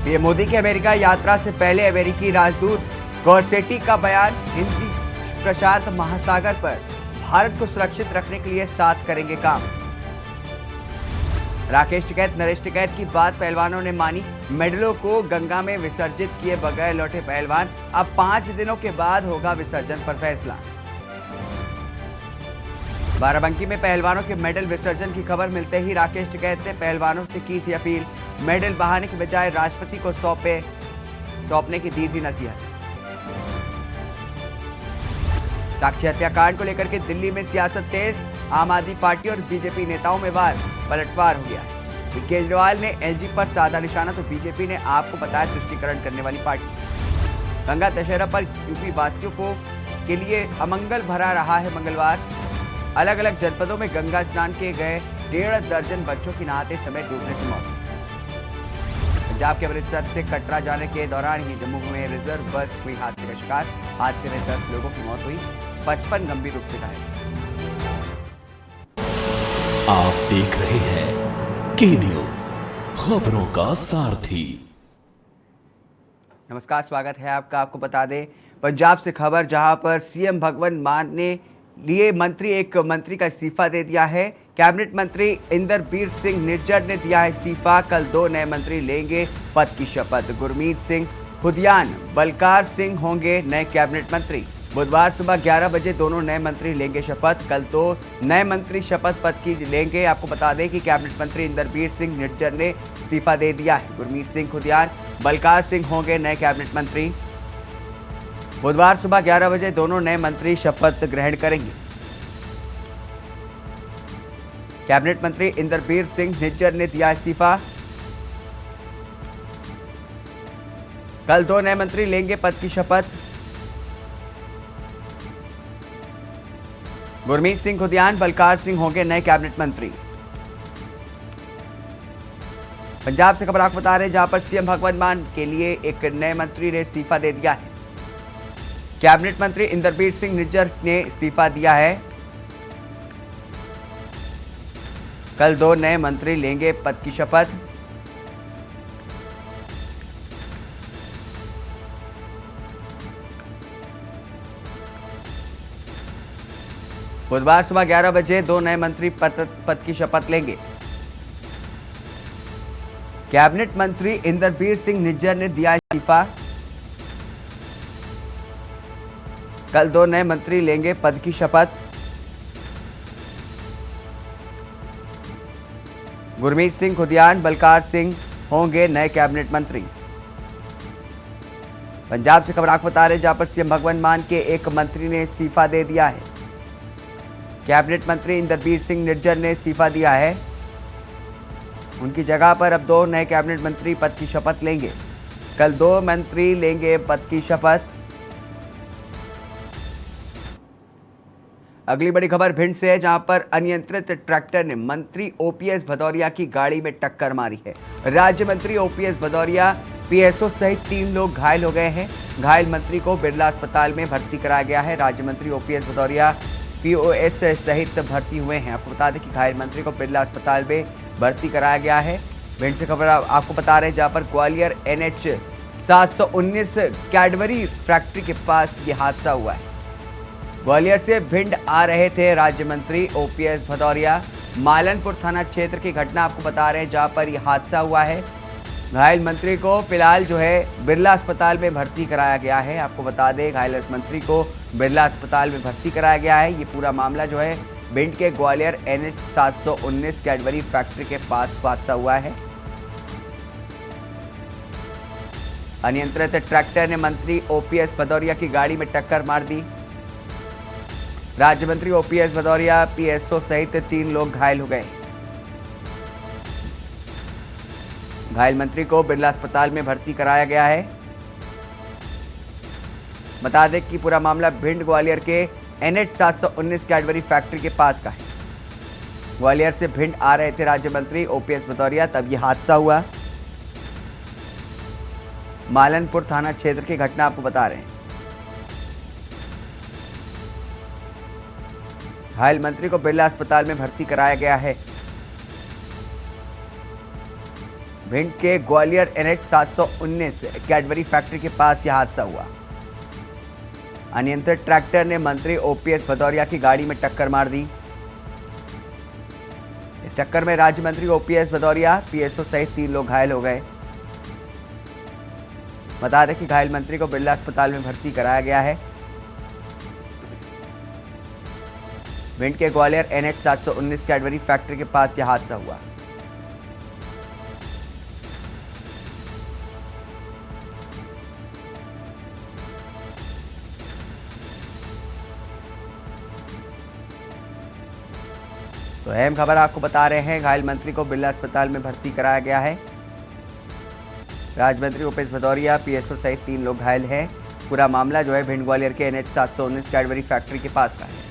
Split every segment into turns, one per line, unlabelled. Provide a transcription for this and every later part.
PM Modi की America यात्रा से पहले अमेरिकी राजदूत गॉरसेटी का बयान, हिंदी प्रशांत महासागर पर भारत को सुरक्षित रखने के लिए साथ करेंगे काम। राकेश टिकैत नरेश टिकैत की बात पहलवानों ने मानी, मेडलों को गंगा में विसर्जित किए बगैर लौटे पहलवान, अब 5 दिनों के बाद होगा विसर्जन पर फैसला। बाराबंकी में पहलवानों के मेडल विसर्जन की खबर मिलते ही राकेश टिकैत ने पहलवानों से की थी अपील, मेडल बहाने के बजाय राष्ट्रपति को सौंपने की दी थी नसीहत। साक्षी हत्याकांड को लेकर के दिल्ली में सियासत तेज, आम आदमी पार्टी और बीजेपी नेताओं में पलटवार हो गया है। केजरीवाल ने एलजी पर साधा निशाना तो बीजेपी ने आपको बताया तुष्टिकरण करने वाली पार्टी। गंगा दशहरा पर यूपी वासियों के लिए अमंगल भरा रहा है मंगलवार। अलग अलग जनपदों में गंगा स्नान के गए 1.5 दर्जन बच्चों की नहाते समय डूबने से मौत। पंजाब के अमृतसर से कटरा जाने के दौरान ही जम्मू में रिजर्व बस हुई हादसे का शिकार। हादसे में 10 लोगों की मौत हुई, 55 गंभीर रूप से घायल।
आप देख रहे हैं के न्यूज, खबरों का सारथी।
नमस्कार, स्वागत है आपका। आपको बता दें पंजाब से खबर, जहां पर सीएम भगवंत मान ने लिए एक मंत्री का इस्तीफा दे दिया है। कैबिनेट मंत्री इंदरबीर सिंह निज्जर ने दिया है इस्तीफा। कल 2 नए मंत्री लेंगे पद की शपथ। गुरमीत सिंह खुदियान, बलकार सिंह होंगे नए कैबिनेट मंत्री। बुधवार सुबह 11 बजे दोनों नए मंत्री लेंगे शपथ। कल 2 नए मंत्री शपथ पद की लेंगे। आपको बता दें कि कैबिनेट मंत्री इंदरबीर सिंह निज्जर ने इस्तीफा दे दिया है। गुरमीत सिंह खुदियान, बलकार सिंह होंगे नए कैबिनेट मंत्री। बुधवार सुबह 11 बजे दोनों नए मंत्री शपथ ग्रहण करेंगे। कैबिनेट मंत्री इंदरबीर सिंह निज्जर ने दिया इस्तीफा। कल 2 नए मंत्री लेंगे पद की शपथ। गुरमीत सिंह खुदियान, बलकार सिंह होंगे नए कैबिनेट मंत्री। पंजाब से खबर आपको बता रहे हैं, जहां पर सीएम भगवंत मान के लिए एक नए मंत्री ने इस्तीफा दे दिया है। कैबिनेट मंत्री इंदरबीर सिंह निज्जर ने इस्तीफा दिया है। कल 2 नए मंत्री लेंगे पद की शपथ। बुधवार सुबह 11 बजे 2 नए मंत्री पद की शपथ लेंगे। कैबिनेट मंत्री इंदरबीर सिंह निज्जर ने दिया इस्तीफा। कल 2 नए मंत्री लेंगे पद की शपथ। गुरमीत सिंह खुदियान, बलकार सिंह होंगे नए कैबिनेट मंत्री। पंजाब से खबर आपको बता रहे, जहां पर सीएम भगवंत मान के एक मंत्री ने इस्तीफा दे दिया है। कैबिनेट मंत्री इंदरबीर सिंह निज्जर ने इस्तीफा दिया है। उनकी जगह पर अब 2 नए कैबिनेट मंत्री पद की शपथ लेंगे। कल 2 मंत्री लेंगे पद की शपथ। अगली बड़ी खबर भिंड से है, जहां पर अनियंत्रित ट्रैक्टर ने मंत्री ओपीएस भदौरिया की गाड़ी में टक्कर मारी है। राज्य मंत्री ओपीएस भदौरिया, पीएसओ सहित 3 लोग घायल हो गए हैं। घायल मंत्री को बिरला अस्पताल में भर्ती कराया गया है। राज्य मंत्री ओपीएस भदौरिया पीओएस सहित भर्ती हुए हैं। आपको बता दें कि घायल मंत्री को बिरला अस्पताल में भर्ती कराया गया है। भिंड से खबर आपको बता रहे हैं, जहां पर ग्वालियर NH 719 कैडबरी फैक्ट्री के पास ये हादसा हुआ है। ग्वालियर से भिंड आ रहे थे राज्य मंत्री ओपीएस भदौरिया। मालनपुर थाना क्षेत्र की घटना आपको बता रहे हैं, जहां पर यह हादसा हुआ है। घायल मंत्री को फिलहाल बिरला अस्पताल में भर्ती कराया गया है। आपको बता दें, घायल मंत्री को बिरला अस्पताल में भर्ती कराया गया है। ये पूरा मामला भिंड के ग्वालियर NH 719 कैडबरी फैक्ट्री के पास हादसा हुआ है। अनियंत्रित ट्रैक्टर ने मंत्री ओपीएस भदौरिया की गाड़ी में टक्कर मार दी। राज्य मंत्री ओपीएस भदौरिया, पीएसओ सहित 3 लोग घायल हो गए। घायल मंत्री को बिरला अस्पताल में भर्ती कराया गया है। बता दें कि पूरा मामला भिंड ग्वालियर के NH 719 कैडबरी फैक्ट्री के पास का है। ग्वालियर से भिंड आ रहे थे राज्य मंत्री ओपीएस भदौरिया, तब यह हादसा हुआ। मालनपुर थाना क्षेत्र की घटना आपको बता रहे हैं। घायल मंत्री को बिरला अस्पताल में भर्ती कराया गया है। भिंड के ग्वालियर NH 719 कैडबरी फैक्ट्री के पास यह हादसा हुआ। अनियंत्रित ट्रैक्टर ने मंत्री OPS भदौरिया की गाड़ी में टक्कर मार दी। इस टक्कर में राज्य मंत्री OPS भदौरिया, PSO सहित 3 लोग घायल हो गए। बता दें कि घायल मंत्री को बिरला अस्पताल में भर्ती कराया गया है। भिंड के ग्वालियर NH 719 कैडबरी फैक्ट्री के पास यह हादसा हुआ। तो अहम खबर आपको बता रहे हैं, घायल मंत्री को बिरला अस्पताल में भर्ती कराया गया है। राज्य मंत्री OPS भदौरिया, PSO सहित 3 लोग घायल हैं। पूरा मामला जो है भिंड ग्वालियर के NH 719 कैडबरी फैक्ट्री के पास का है।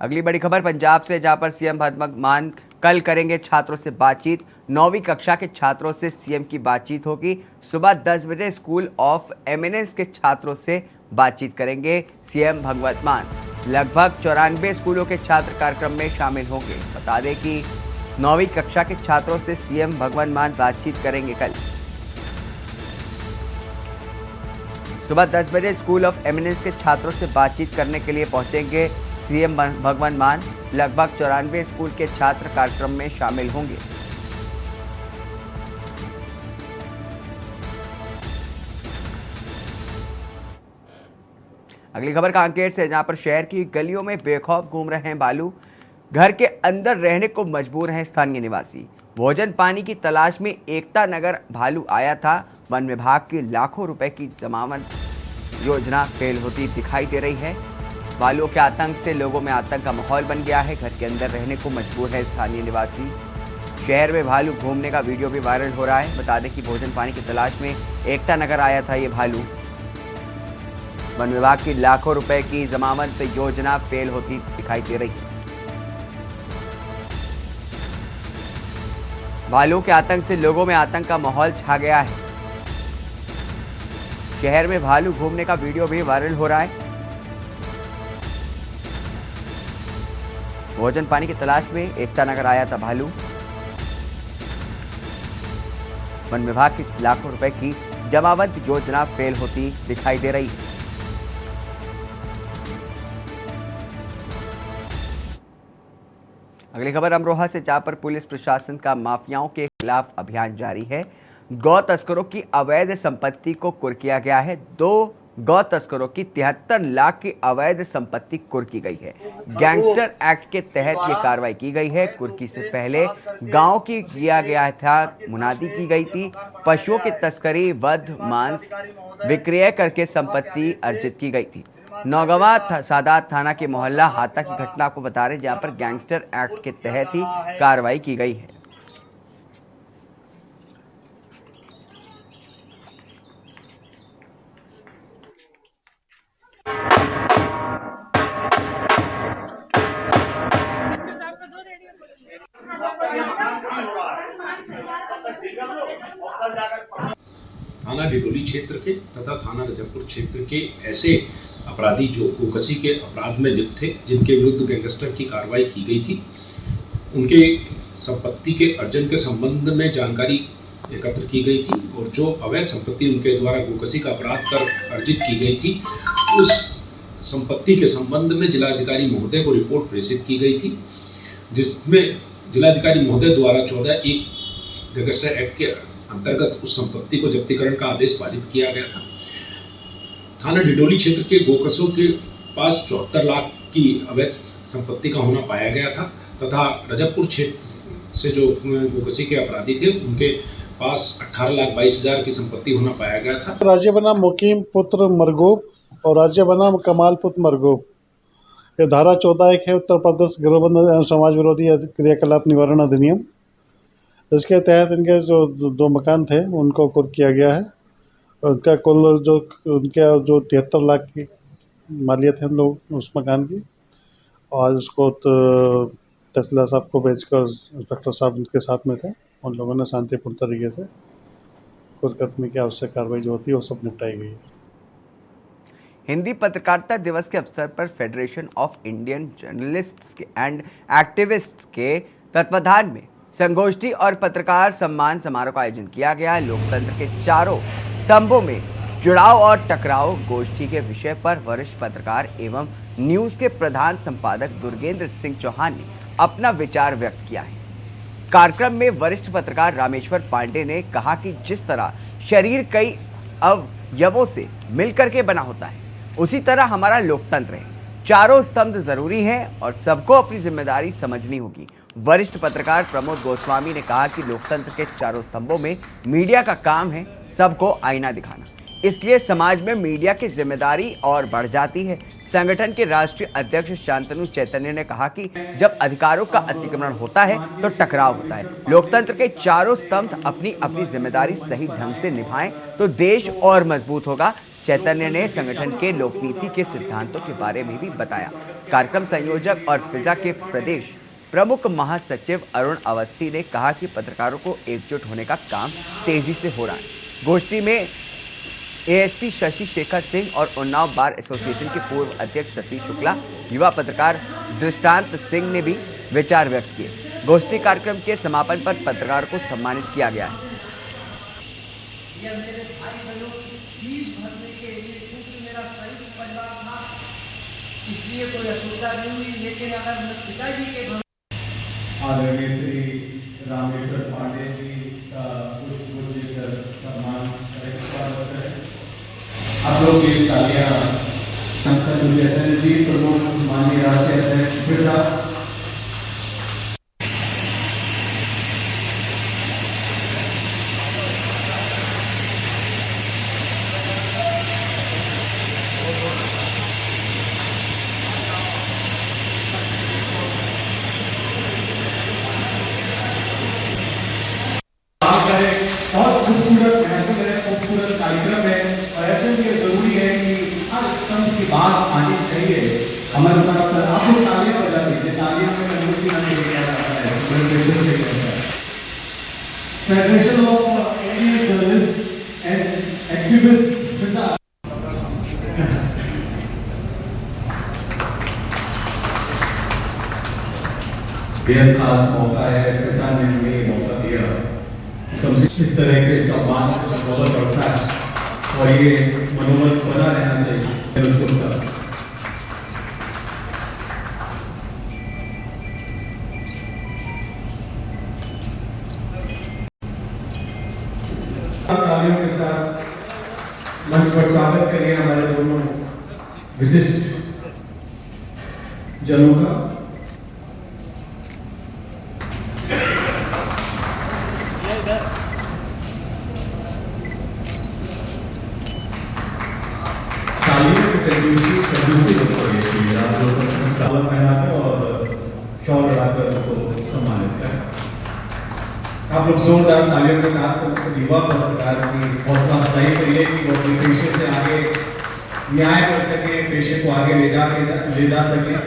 अगली बड़ी खबर पंजाब से, जहां पर सीएम भगवंत मान कल करेंगे छात्रों से बातचीत। 9वीं कक्षा के छात्रों से सीएम की बातचीत होगी। सुबह 10 बजे स्कूल ऑफ एमिनेंस के छात्रों से बातचीत करेंगे सीएम भगवंत मान। लगभग 94 स्कूलों के छात्र कार्यक्रम में शामिल होंगे। बता दें कि 9वीं कक्षा के छात्रों से सीएम भगवंत मान बातचीत करेंगे कल। सुबह 10 बजे स्कूल ऑफ एमिनेंस के छात्रों से बातचीत करने के लिए पहुंचेंगे सीएम भगवंत मान। लगभग 94 स्कूल के छात्र कार्यक्रम में शामिल होंगे। अगली खबर कांकेर से, जहां पर शहर की गलियों में बेखौफ घूम रहे हैं भालू। घर के अंदर रहने को मजबूर हैं स्थानीय निवासी। भोजन पानी की तलाश में एकता नगर भालू आया था। वन विभाग की लाखों रुपए की जमानत योजना फेल होती दिखाई दे रही है। भालुओं के आतंक से लोगों में आतंक का माहौल बन गया है। घर के अंदर रहने को मजबूर है स्थानीय निवासी। शहर में भालू घूमने का वीडियो भी वायरल हो रहा है। बता दें कि भोजन पानी की तलाश में एकता नगर आया था ये भालू। वन विभाग की लाखों रुपए की जमानत योजना फेल होती दिखाई दे रही है। भालुओं के आतंक से लोगों में आतंक का माहौल छा गया है। शहर में भालू घूमने का वीडियो भी वायरल हो रहा है। भोजन पानी की तलाश में एकता नगर आया था भालू। वन विभाग की लाखों रुपए की जमावंत योजना फेल होती दिखाई दे रही है। अगली खबर अमरोहा से, जहां पर पुलिस प्रशासन का माफियाओं के खिलाफ अभियान जारी है। गौ तस्करों की अवैध संपत्ति को कुर्किया गया है। 2 गौ तस्करों की 73 लाख की अवैध संपत्ति कुर्की गई है। गैंगस्टर एक्ट के तहत ये कार्रवाई की गई है। कुर्की से पहले गांव की किया गया था, मुनादी की गई थी। पशुओं की तस्करी, वध, मांस विक्रय करके संपत्ति अर्जित की गई थी। नौगवा सादात थाना के मोहल्ला हाता की घटना आपको बता रहे हैं, जहां पर गैंगस्टर एक्ट के तहत ही कार्रवाई की गई है।
थाना डिडोली क्षेत्र के तथा थाना रजबपुर क्षेत्र के ऐसे अपराधी जो गोकसी के अपराध में लिप्त थे, जिनके विरुद्ध गैंगस्टर की कार्रवाई की गई थी, उनके संपत्ति के अर्जन के संबंध में जानकारी एकत्र की गई थी और जो अवैध संपत्ति उनके द्वारा गोकसी का अपराध कर अर्जित की गई थी, उस संपत्ति के संबंध में जिलाधिकारी महोदय को रिपोर्ट प्रेषित की गई थी, जिसमें जिलाधिकारी महोदय द्वारा 14(1) गैंगस्टर एक्ट के अंतर्गत उस संपत्ति को जब्तीकरण का आदेश पारित किया गया था। थाना डिडोली क्षेत्र के गोकसों के पास 74 लाख की अवैध संपत्ति का होना पाया गया था तथा रजबपुर क्षेत्र से जो गोकसी के अपराधी थे, उनके पास 18,22,000 की संपत्ति होना पाया गया था।
राज्य बनाम मुकीम पुत्र मरगूब और राज्य बनाम कमाल पुत्र मरगूब, ये धारा 14(1) है उत्तर प्रदेश गिरोहबंद एवं समाज विरोधी क्रियाकलाप निवारण अधिनियम। इसके तहत इनके जो 2 मकान थे उनको कुर्क किया गया है। उनका कुल जो 73 लाख की मालियत है उन लोग उस मकान की, और उसको तहसीलदार साहब को बेचकर इंस्पेक्टर साहब उनके साथ में थे, उन लोगों ने शांतिपूर्ण तरीके से कुर्क करने की आवश्यक कार्रवाई जो होती है वो सब निपटाई गई है।
हिंदी पत्रकारिता दिवस के अवसर पर federation of Indian journalists and activists के तत्वाधान में संगोष्ठी और पत्रकार सम्मान समारोह का आयोजन किया गया। लोकतंत्र के चारों स्तंभों में जुड़ाव और टकराव गोष्ठी के विषय पर वरिष्ठ पत्रकार एवं न्यूज के प्रधान संपादक दुर्गेंद्र सिंह चौहान ने अपना विचार व्यक्त किया है। कार्यक्रम में वरिष्ठ पत्रकार रामेश्वर पांडे ने कहा कि जिस तरह शरीर कई अवयवों से मिलकर के बना होता है, उसी तरह हमारा लोकतंत्र है। चारों स्तंभ जरूरी है और सबको अपनी जिम्मेदारी समझनी होगी। वरिष्ठ पत्रकार प्रमोद गोस्वामी ने कहा कि लोकतंत्र के चारों स्तंभों में मीडिया का काम है सबको आईना दिखाना, इसलिए समाज में मीडिया की जिम्मेदारी और बढ़ जाती है। संगठन के राष्ट्रीय अध्यक्ष शांतनु चैतन्य ने कहा कि जब अधिकारों का अतिक्रमण होता है तो टकराव होता है। लोकतंत्र के चारों स्तंभ अपनी अपनी जिम्मेदारी सही ढंग से निभाएं तो देश और मजबूत होगा। चैतन्य ने संगठन के लोकनीति के सिद्धांतों के बारे में भी बताया। कार्यक्रम संयोजक और फिजा के प्रदेश प्रमुख महासचिव अरुण अवस्थी ने कहा कि पत्रकारों को एकजुट होने का काम तेजी से हो रहा है। गोष्ठी में एएसपी शशि शेखर सिंह और उन्नाव बार एसोसिएशन के पूर्व अध्यक्ष सतीश शुक्ला, युवा पत्रकार दृष्टांत सिंह ने भी विचार व्यक्त किए। गोष्ठी कार्यक्रम के समापन पर पत्रकारों को सम्मानित किया गया है।
इसलिए कोई असुविधा नहीं हुई, लेकिन अगर पिताजी के
आदरणीय श्री रामेश्वर पांडे जी का पुष्प देकर सम्मान है। आप लोग की तालियां शांतनु चैतन्य जी, प्रमुख माननीय राष्ट्रीय अध्यक्ष फिजा, बहुत खूबसूरत महत्व है, खूबसूरत कार्यक्रम है और ऐसे में ये जरूरी है कि हर स्तंभ की बात आनी चाहिए। हमारे साथ आप लोग तालियां बजा दीजिए। तालियां में मुझे नहीं किया जाता है, federation of Indian journalist and activist बेहद खास मौका है। फिजा ने हमें मौका दिया, इस तरह के सम्मान मनोबल बढ़ता है और ये मनोबल बना रहना चाहिए। उसको तालियों के साथ मंच पर स्वागत करिए हमारे दोनों विशिष्ट जनों का। शॉल लगाकर उसको सम्मानित करें। आप लोग जोरदार तालियों के साथ उसको युवा पत्रकार की हौसला अफजाई करिए कि वो अपने पेशे से आगे न्याय कर सके, पेशे को आगे ले जा सके।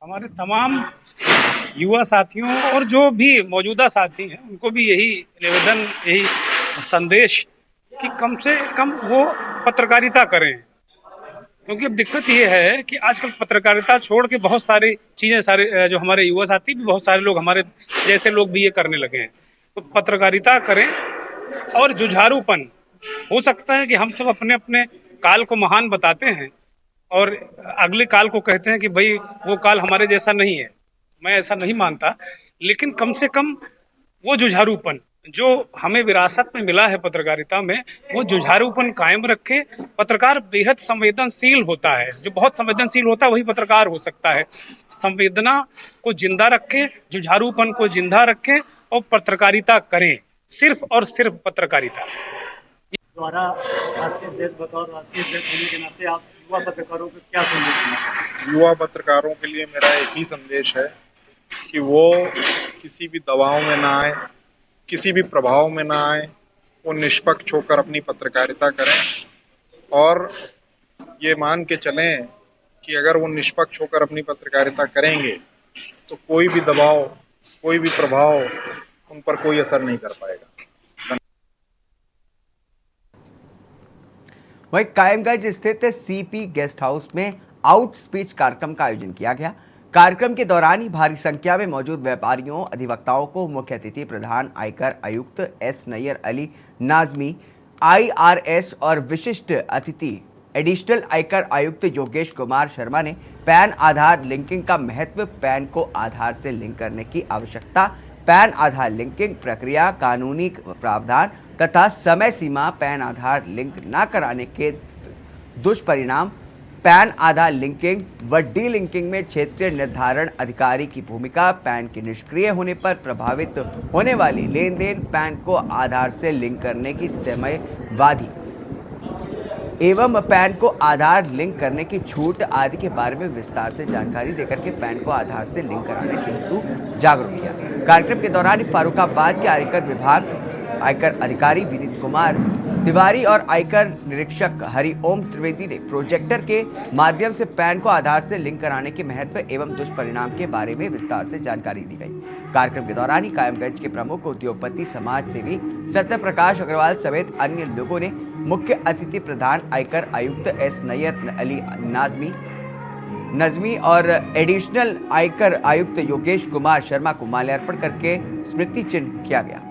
हमारे तमाम युवा साथियों और जो भी मौजूदा साथी हैं उनको भी यही निवेदन, यही संदेश कि कम से कम वो पत्रकारिता करें। क्योंकि अब दिक्कत ये है कि आजकल पत्रकारिता छोड़ के बहुत सारी चीज़ें, सारे जो हमारे युवा साथी भी, बहुत सारे लोग हमारे जैसे लोग भी ये करने लगे हैं। तो पत्रकारिता करें और जुझारूपन, हो सकता है कि हम सब अपने अपने काल को महान बताते हैं और अगले काल को कहते हैं कि भाई वो काल हमारे जैसा नहीं है। मैं ऐसा नहीं मानता, लेकिन कम से कम वो जुझारूपन जो हमें विरासत में मिला है पत्रकारिता में, वो जुझारूपन कायम रखे। पत्रकार बेहद संवेदनशील होता है, जो बहुत संवेदनशील होता है वही पत्रकार हो सकता है। संवेदना को जिंदा रखें, जुझारूपन को जिंदा रखें और पत्रकारिता करें, सिर्फ और सिर्फ पत्रकारिता।
द्वारा राष्ट्रीय अध्यक्ष बतौर राष्ट्रीय अध्यक्ष होने के नाते आप युवा पत्रकारों को क्या संदेश देना?
युवा पत्रकारों के लिए मेरा एक ही संदेश है कि वो किसी भी दबाव में ना आए, किसी भी प्रभाव में ना आए, वो निष्पक्ष होकर अपनी पत्रकारिता करें और ये मान के चलें कि अगर वो निष्पक्ष होकर अपनी पत्रकारिता करेंगे तो कोई भी दबाव, कोई भी प्रभाव उन पर कोई असर नहीं कर पाएगा।
वहीं कायमगंज स्थित सीपी गेस्ट हाउस में आउट स्पीच कार्यक्रम का आयोजन किया गया। कार्यक्रम के दौरान ही भारी संख्या में मौजूद व्यापारियों, अधिवक्ताओं को मुख्य अतिथि प्रधान आयकर आयुक्त एस नैयर अली नाजमी, IRS और विशिष्ट अतिथि एडिशनल आयकर आयुक्त योगेश कुमार शर्मा ने पैन आधार लिंकिंग का महत्व, पैन को आधार से लिंक करने की आवश्यकता, पैन आधार लिंकिंग प्रक्रिया, कानूनी प्रावधान तथा समय सीमा, पैन आधार लिंक न कराने के दुष्परिणाम, पैन आधार लिंकिंग व डी लिंकिंग में क्षेत्रीय निर्धारण अधिकारी की भूमिका, पैन के निष्क्रिय होने पर प्रभावित होने वाली लेन देन, पैन को आधार से लिंक करने की समयवाधि एवं पैन को आधार लिंक करने की छूट आदि के बारे में विस्तार से जानकारी देकर के पैन को आधार से लिंक कराने के हेतु जागरूक किया। कार्यक्रम के दौरान फारुखाबाद के आयकर विभाग आयकर अधिकारी विनीत कुमार तिवारी और आयकर निरीक्षक हरिओम त्रिवेदी ने प्रोजेक्टर के माध्यम से पैन को आधार से लिंक कराने के महत्व एवं दुष्परिणाम के बारे में विस्तार से जानकारी दी गई। कार्यक्रम के दौरान ही कायमगंज के प्रमुख उद्योगपति, समाज सेवी सत्य प्रकाश अग्रवाल समेत अन्य लोगों ने मुख्य अतिथि प्रधान आयकर आयुक्त एस नैयर अली नजमी और एडिशनल आयकर आयुक्त योगेश कुमार शर्मा को माल्यार्पण करके स्मृति चिन्ह किया गया।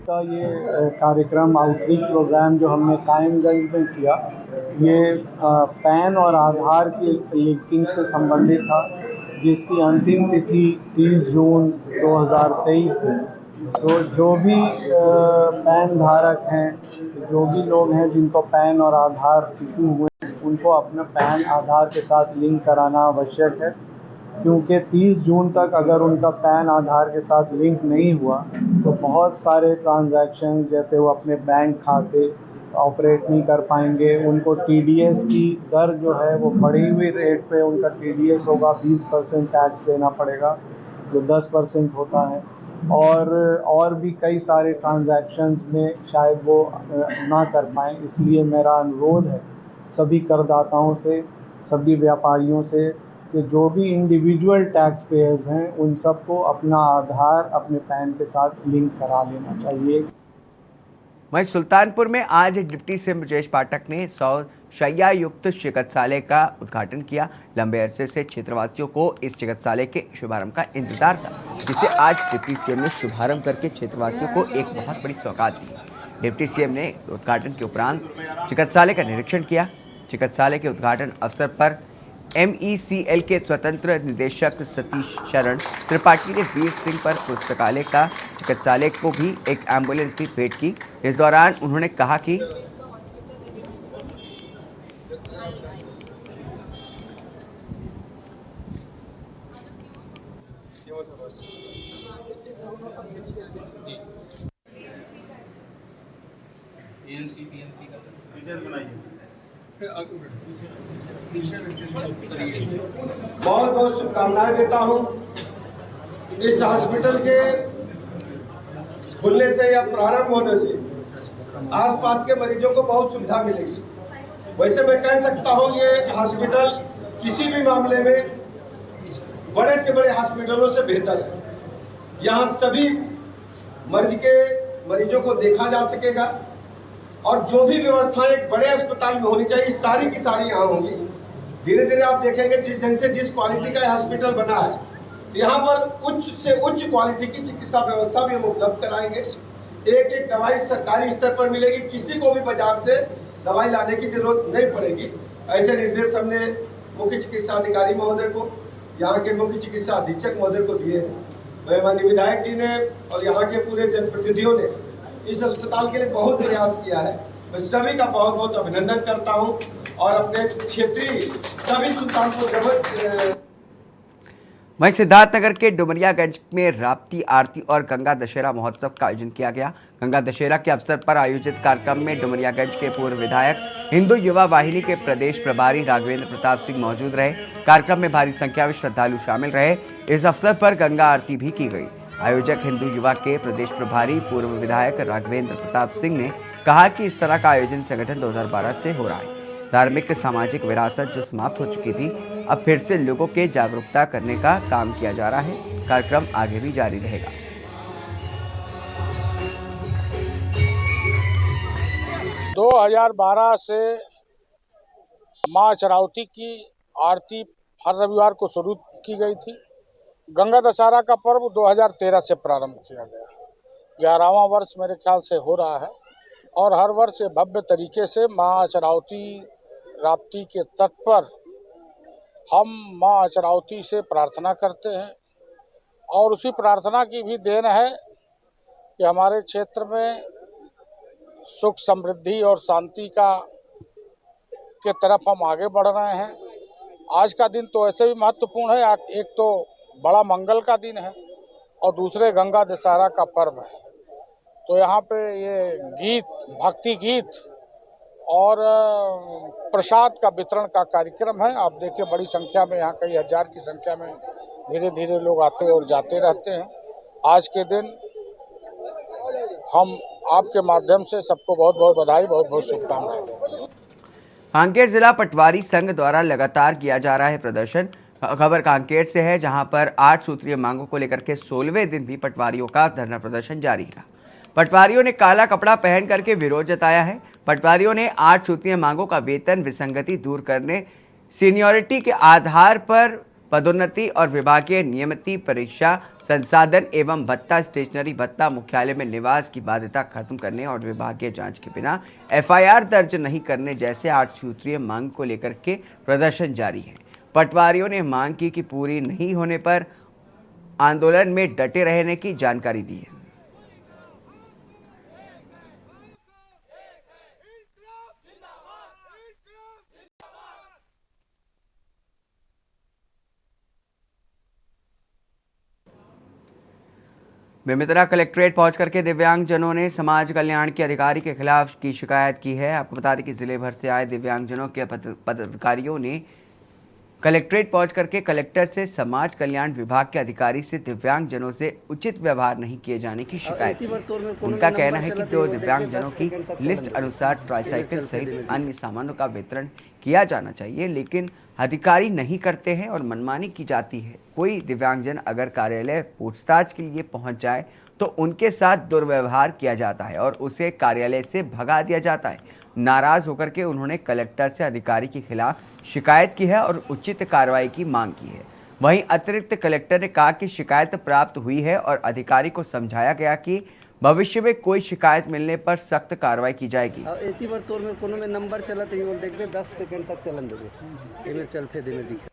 का ये कार्यक्रम आउटरीच प्रोग्राम जो हमने कायमगंज में किया, ये पैन और आधार की लिंकिंग से संबंधित था, जिसकी अंतिम तिथि 30 जून 2023 है। तो जो भी पैन धारक हैं, जो भी लोग हैं जिनको पैन और आधार इशू हुए, उनको अपना पैन आधार के साथ लिंक कराना आवश्यक है, क्योंकि 30 जून तक अगर उनका पैन आधार के साथ लिंक नहीं हुआ तो बहुत सारे ट्रांजैक्शन, जैसे वो अपने बैंक खाते ऑपरेट नहीं कर पाएंगे, उनको TDS की दर जो है वो बढ़ी हुई रेट पे उनका TDS होगा, 20% टैक्स देना पड़ेगा जो 10% होता है, और भी कई सारे ट्रांजैक्शंस में शायद वो ना कर पाएँ। इसलिए मेरा अनुरोध है सभी करदाताओं से, सभी व्यापारियों से कि जो भी इंडिविजुअल टैक्स पेयर्स हैं उन सबको अपना आधार अपने पैन के साथ लिंक करा लेना चाहिए।
वहीं सुल्तानपुर में आज डिप्टी सीएम ब्रजेश पाठक ने 100 शैय्या युक्त चिकित्सालय का उद्घाटन किया। लंबे अरसे से क्षेत्रवासियों को इस चिकित्सालय के शुभारंभ का इंतजार था, जिसे आज डिप्टी सीएम ने शुभारंभ करके क्षेत्रवासियों को एक बहुत बड़ी सौगात दी। डिप्टी सीएम ने उद्घाटन के उपरांत चिकित्सालय का निरीक्षण किया। चिकित्सालय के उद्घाटन अवसर पर MECL के स्वतंत्र निदेशक सतीश शरण त्रिपाठी ने वीर सिंह पर पुस्तकालय का चिकित्सालय को भी एक एम्बुलेंस भी भेंट की। इस दौरान उन्होंने कहा कि
बहुत बहुत शुभकामनाएं देता हूं। इस हॉस्पिटल के खुलने से या प्रारंभ होने से आसपास के मरीजों को बहुत सुविधा मिलेगी। वैसे मैं कह सकता हूं ये हॉस्पिटल किसी भी मामले में बड़े से बड़े हॉस्पिटलों से बेहतर है। यहाँ सभी मरीजों को देखा जा सकेगा और जो भी व्यवस्थाएं एक बड़े अस्पताल में होनी चाहिए सारी की सारी यहाँ होंगी। धीरे धीरे आप देखेंगे जिस ढंग से जिस क्वालिटी का हॉस्पिटल बना है, यहाँ पर उच्च से उच्च क्वालिटी की चिकित्सा व्यवस्था भी हम उपलब्ध कराएंगे। एक एक दवाई सरकारी स्तर पर मिलेगी, किसी को भी बाजार से दवाई लाने की जरूरत नहीं पड़ेगी। ऐसे निर्देश हमने मुख्य चिकित्सा अधिकारी महोदय को, यहाँ के मुख्य चिकित्सा अधीक्षक महोदय को दिए हैं। माननीय विधायक जी ने और यहाँ के पूरे जनप्रतिनिधियों ने इस अस्पताल के लिए बहुत प्रयास किया है। मैं सभी का बहुत बहुत अभिनंदन करता हूँ और अपने क्षेत्रीय सभी सुल्तानपुर
वहीं सिद्धार्थनगर के डुमरियागंज में राप्ती आरती और गंगा दशहरा महोत्सव का आयोजन किया गया। गंगा दशहरा के अवसर पर आयोजित कार्यक्रम में डुमरियागंज के पूर्व विधायक, हिंदू युवा वाहिनी के प्रदेश प्रभारी राघवेंद्र प्रताप सिंह मौजूद रहे। कार्यक्रम में भारी संख्या में श्रद्धालु शामिल रहे। इस अवसर पर गंगा आरती भी की गई। आयोजक हिंदू युवा के प्रदेश प्रभारी पूर्व विधायक राघवेंद्र प्रताप सिंह ने कहा कि इस तरह का आयोजन संगठन 2012 से हो रहा है। धार्मिक सामाजिक विरासत जो समाप्त हो चुकी थी, अब फिर से लोगों के जागरूकता करने का काम किया जा रहा है। कार्यक्रम आगे भी जारी रहेगा।
दो 2012 से माँ चरावती की आरती हर रविवार को शुरू की गई थी। गंगा दशहरा का पर्व 2013 से प्रारंभ किया गया। 11वां वर्ष मेरे ख्याल से हो रहा है और हर वर्ष भव्य तरीके से माँ चरावती राप्ती के तट पर हम माँ चरावती से प्रार्थना करते हैं और उसी प्रार्थना की भी देन है कि हमारे क्षेत्र में सुख समृद्धि और शांति के तरफ हम आगे बढ़ रहे हैं। आज का दिन तो ऐसे भी महत्वपूर्ण है, एक तो बड़ा मंगल का दिन है और दूसरे गंगा दशहरा का पर्व है। तो यहाँ पे ये गीत, भक्ति गीत और प्रसाद का वितरण का कार्यक्रम है। आप देखिए बड़ी संख्या में, यहाँ कई हजार की संख्या में धीरे धीरे लोग आते और जाते रहते हैं। आज के दिन हम आपके माध्यम से सबको बहुत बहुत बधाई, बहुत बहुत शुभकामनाएं देते हैं।
कांकेर जिला पटवारी संघ द्वारा लगातार किया जा रहा है प्रदर्शन। खबर कांकेर से है, जहां पर 8 सूत्रीय मांगों को लेकर के 16वें दिन भी पटवारियों का धरना प्रदर्शन जारी रहा। पटवारियों ने काला कपड़ा पहन करके विरोध जताया है। पटवारियों ने 8 सूत्रीय मांगों का वेतन विसंगति दूर करने, सीनियरिटी के आधार पर पदोन्नति और विभागीय नियमित परीक्षा, संसाधन एवं भत्ता, स्टेशनरी भत्ता, मुख्यालय में निवास की बाध्यता खत्म करने और विभागीय जांच के बिना FIR दर्ज नहीं करने जैसे 8 सूत्रीय मांग को लेकर के प्रदर्शन जारी है। पटवारियों ने मांग की कि पूरी नहीं होने पर आंदोलन में डटे रहने की जानकारी दी है। बेमेतरा कलेक्ट्रेट पहुंच करके दिव्यांगजनों ने समाज कल्याण के अधिकारी के खिलाफ की शिकायत की है। आपको बता दें कि जिले भर से आए दिव्यांगजनों के पदाधिकारियों ने कलेक्ट्रेट पहुंच करके कलेक्टर से समाज कल्याण विभाग के अधिकारी से दिव्यांगजनों से उचित व्यवहार नहीं किए जाने की शिकायत की। उनका कहना है कि जो दिव्यांगजनों की लिस्ट अनुसार ट्राईसाइकिल सहित अन्य सामानों का वितरण किया जाना चाहिए, लेकिन अधिकारी नहीं करते हैं और मनमानी की जाती है। कोई दिव्यांगजन अगर कार्यालय पूछताछ के लिए पहुंच जाए तो उनके साथ दुर्व्यवहार किया जाता है और उसे कार्यालय से भगा दिया जाता है। नाराज होकर के उन्होंने कलेक्टर से अधिकारी के खिलाफ शिकायत की है और उचित कार्रवाई की मांग की है। वहीं अतिरिक्त कलेक्टर ने कहा कि शिकायत प्राप्त हुई है और अधिकारी को समझाया गया कि भविष्य में कोई शिकायत मिलने पर सख्त कार्रवाई की जाएगी।
एती बार तोर में कोनो में नंबर चलत है, देखबे 10 सेकंड तक चलन देबे, एमे चलते देमे दिखे।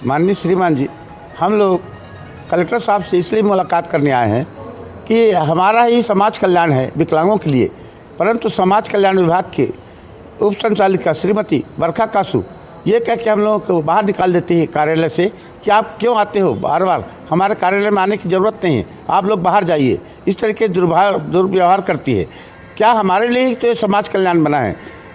माननीय श्रीमान जी, हम लोग कलेक्टर साहब से इसलिए मुलाकात करने आए हैं कि हमारा ही समाज कल्याण है विकलांगों के लिए, परंतु समाज कल्याण विभाग के उप संचालिका श्रीमती बरखा कासू ये कह के हम लोगों को बाहर निकाल देती है कार्यालय से कि आप क्यों आते हो, बार बार हमारे कार्यालय में आने की ज़रूरत नहीं है, आप लोग बाहर जाइए। इस तरीके दुर्व्यवहार करती है। क्या हमारे लिए ही तो ये समाज कल्याण बना है?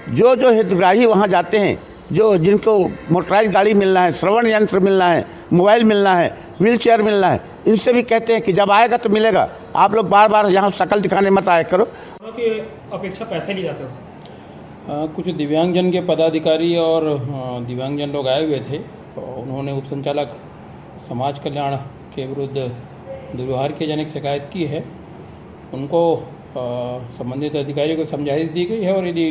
जो हितग्राही वहाँ जाते हैं जो जिनको मोटराइज गाड़ी मिलना है, श्रवण यंत्र मिलना है, मोबाइल मिलना है, व्हील चेयर मिलना है, इनसे भी कहते हैं कि जब आएगा तो मिलेगा। आप लोग बार बार यहाँ शक्ल दिखाने मत आया करो।
की अपेक्षा पैसे नहीं जाते उससे।
कुछ दिव्यांगजन के पदाधिकारी और दिव्यांगजन लोग आए हुए थे। उन्होंने उप संचालक समाज कल्याण के विरुद्ध दुर्व्यवहार की जनक शिकायत की है। उनको संबंधित अधिकारियों को समझाइश दी गई है और यदि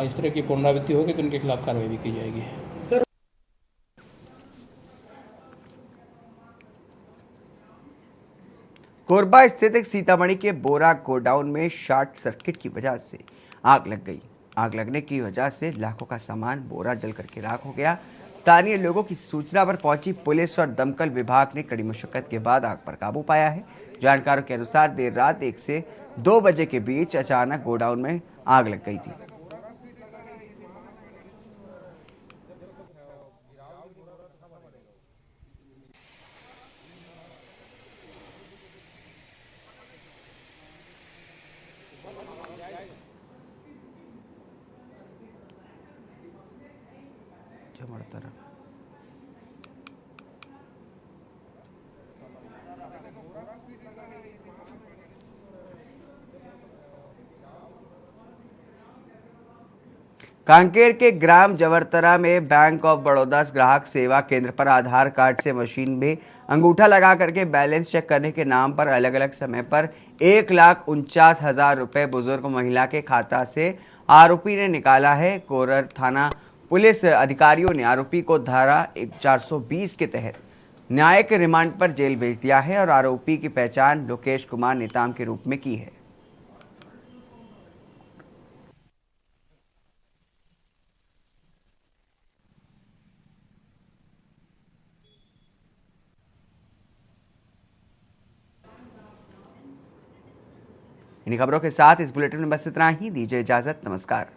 इस तरह की पुनरावृत्ति होगी तो उनके खिलाफ कार्रवाई भी की जाएगी।
सर,
कोरबा स्थित एक सीतामढ़ी के बोरा गोडाउन में शॉर्ट सर्किट की वजह से आग लग गई। आग लगने की वजह से लाखों का सामान बोरा जल करके राख हो गया। स्थानीय लोगों की सूचना पर पहुंची पुलिस और दमकल विभाग ने कड़ी मशक्कत के बाद आग पर काबू पाया है। जानकारों के अनुसार देर रात 1 से 2 बजे के बीच अचानक गोडाउन में आग लग गई थी। कांकेर के ग्राम जवरतरा में बैंक ऑफ बड़ौदा ग्राहक सेवा केंद्र पर आधार कार्ड से मशीन में अंगूठा लगा करके बैलेंस चेक करने के नाम पर अलग अलग समय पर 1,49,000 रुपए बुजुर्ग महिला के खाता से आरोपी ने निकाला है। कोरर थाना पुलिस अधिकारियों ने आरोपी को धारा 420 के तहत न्यायिक रिमांड पर जेल भेज दिया है और आरोपी की पहचान लोकेश कुमार नेताम के रूप में की है। इन खबरों के साथ इस बुलेटिन में बस इतना ही। दीजिए इजाजत। नमस्कार।